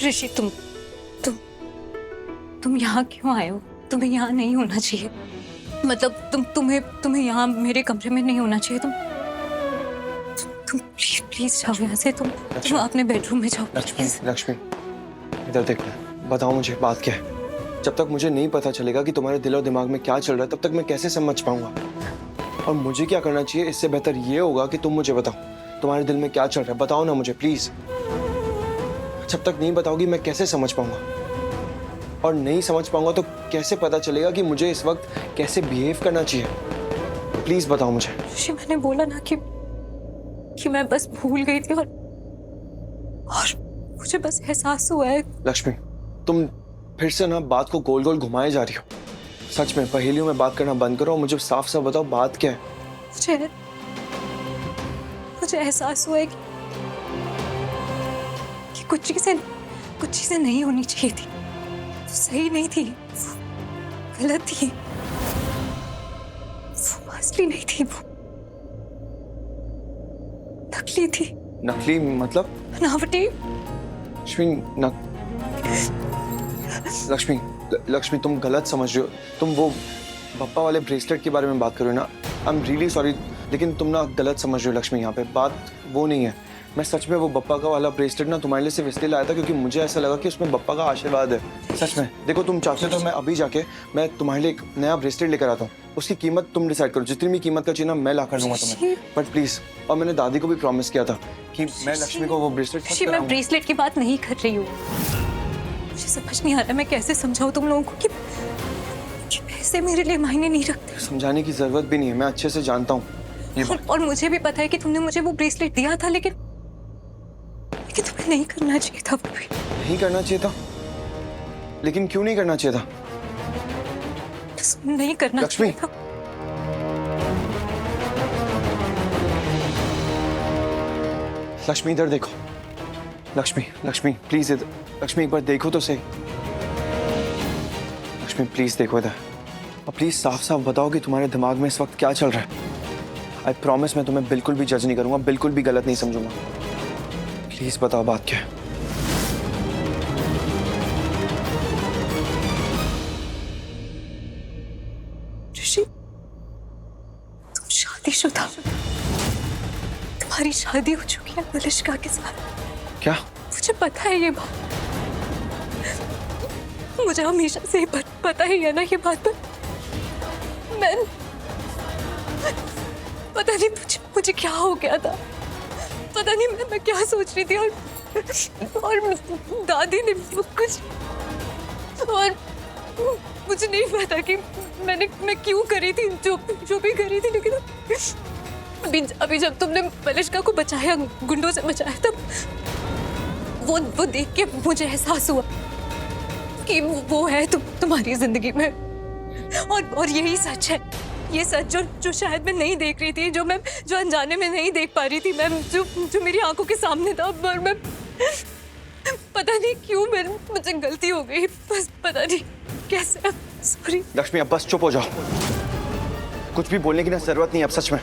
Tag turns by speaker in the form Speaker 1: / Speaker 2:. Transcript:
Speaker 1: ऋषि तुम यहाँ क्यों आए हो? तुम्हें यहाँ नहीं होना चाहिए। मतलब तुम्हें यहाँ मेरे कमरे में नहीं होना चाहिए। तुम प्लीज जाओ यहाँ से। तुम अपने बेडरूम में जाओ।
Speaker 2: लक्ष्मी इधर देखना, बताओ मुझे बात क्या है। जब तक मुझे नहीं पता चलेगा कि तुम्हारे दिल और दिमाग में क्या चल रहा है, तब तक मैं कैसे समझ पाऊंगा। और मुझे क्या करना चाहिए, इससे बेहतर ये होगा कि तुम मुझे बताओ तुम्हारे दिल में क्या चल रहा है। बताओ ना मुझे प्लीज। जब तक नहीं बताओगी मैं कैसे समझ पाऊंगा, और नहीं समझ पाऊंगा तो कैसे पता चलेगा कि मुझे इस वक्त कैसे बिहेव करना चाहिए। प्लीज बताओ मुझे।
Speaker 1: ऋषि मैंने बोला ना कि मैं बस भूल गई थी और मुझे बस एहसास हुआ है।
Speaker 2: लक्ष्मी तुम फिर से ना बात को गोल गोल घुमाए जा रही हो। सच में पहेलियों में बात करना बंद करो और मुझे साफ साफ बताओ बात क्या है।
Speaker 1: मुझे एहसास हुआ है कि कुछ चीजें नहीं होनी चाहिए थी। सही नहीं थी, गलत थी, वो असली नहीं थी, वो नकली थी।
Speaker 2: नकली मतलब?
Speaker 1: बनावटी।
Speaker 2: लक्ष्मी तुम गलत समझ रही हो। तुम वो बप्पा वाले ब्रेसलेट के बारे में बात कर रहे हो ना। आई एम रियली सॉरी, लेकिन तुम ना गलत समझ रहे हो लक्ष्मी। यहाँ पे बात वो नहीं है। मैं सच में वो बप्पा का वाला ब्रेसलेट ना तुम्हारे लिए सिर्फ इसलिए लाया था क्योंकि मुझे ऐसा लगा कि उसमें बप्पा का आशीर्वाद है। सच में देखो, तुम चाहते हो तो मैं अभी जाके मैं तुम्हारे लिए एक नया ब्रेसलेट लेकर आता हूँ। उसकी कीमत तुम डिसाइड करो, जितनी भी कीमत का चाहिए ना मैं ला कर दूंगा तुम्हें, बट प्लीज। और मैंने दादी को भी प्रॉमिस किया था कि मैं लक्ष्मी को वो ब्रेसलेट।
Speaker 1: मैं ब्रेसलेट की बात नहीं कर रही हूँ। मुझे समझ नहीं आ रहा मैं कैसे समझाऊं तुम लोगों को कि पैसे मेरे लिए मायने नहीं रखते।
Speaker 2: समझाने की जरूरत भी नहीं है, मैं अच्छे से जानता हूँ।
Speaker 1: और मुझे भी पता है कि तुमने मुझे वो ब्रेसलेट दिया था, लेकिन तुम्हें नहीं करना चाहिए था। वो भी
Speaker 2: नहीं करना चाहिए था? लेकिन क्यों नहीं करना चाहिए था?
Speaker 1: नहीं करना
Speaker 2: लक्ष्मी
Speaker 1: चाहिए था।
Speaker 2: लक्ष्मी इधर देखो। लक्ष्मी प्लीज इधर। लक्ष्मी एक बार देखो तो सही। लक्ष्मी प्लीज देखो इधर, और प्लीज साफ साफ बताओ कि तुम्हारे दिमाग में इस वक्त क्या चल रहा है। आई प्रॉमिस मैं तुम्हें बिल्कुल भी जज नहीं करूंगा, बिल्कुल भी गलत नहीं समझूंगा। प्लीज बताओ बात क्या है।
Speaker 1: ऋषि तुम शादीशुदा, तुम्हारी शादी हो चुकी है मलिष्का के साथ।
Speaker 2: क्या?
Speaker 1: मुझे पता है ये बात, मुझे हमेशा से ही पता ही है ना ये बात। पर मैं पता नहीं मुझे क्या हो गया था। पता नहीं मैं क्या सोच रही थी, और दादी ने कुछ, और मुझे नहीं पता कि मैं क्यों करी थी जो भी करी थी। लेकिन अभी जब तुमने मलिष्का को बचाया, गुंडों से बचाया, तब वो देख के मुझे एहसास हुआ कि वो है तुम्हारी जिंदगी में। और यही सच है, ये सच जो शायद मैं नहीं देख रही थी, जो अनजाने में नहीं देख पा रही थी मैं, जो मेरी आंखों के सामने था। पर मैं पता नहीं क्यों मुझे गलती हो गई, बस पता नहीं कैसे। सॉरी
Speaker 2: लक्ष्मी अब बस चुप हो जाओ, कुछ भी बोलने की ना जरूरत नहीं अब, सच में।